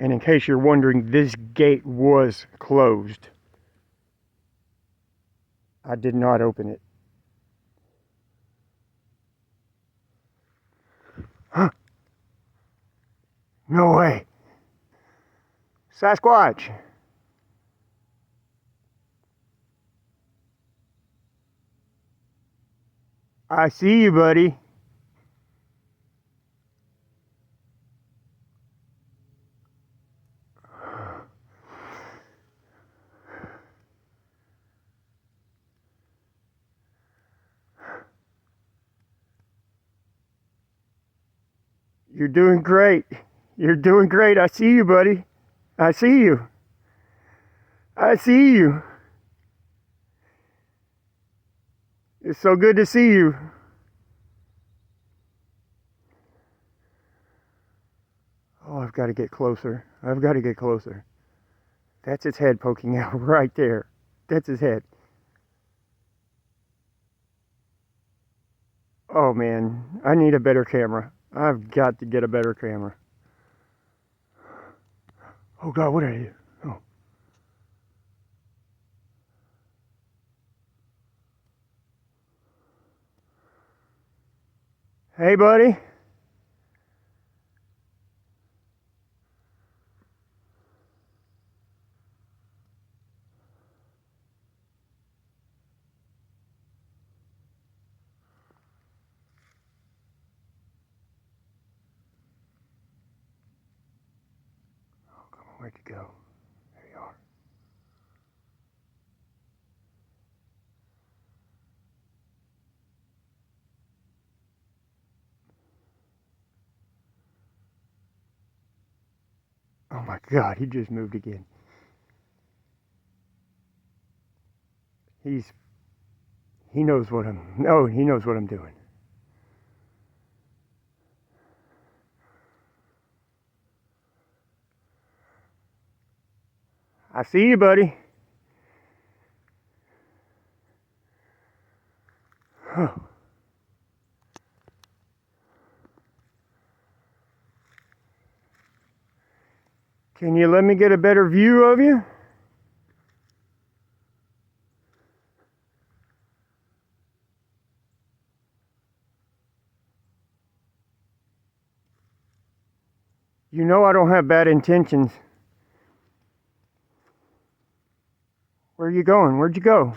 And in case you're wondering, this gate was closed. I did not open it. Huh? No way. Sasquatch. I see you, buddy. You're doing great. You're doing great. I see you, buddy. I see you. I see you. It's so good to see you. Oh, I've got to get closer. I've got to get closer. That's its head poking out right there. That's his head. Oh man, I need a better camera. I've got to get a better camera. Oh God, what are you? Oh. Hey, buddy. Oh, come on, where'd you go? There you are. Oh my God, he just moved again. He knows what he knows what I'm doing. I see you, buddy. Oh. Can you let me get a better view of you? You know I don't have bad intentions. Where are you going? Where'd you go?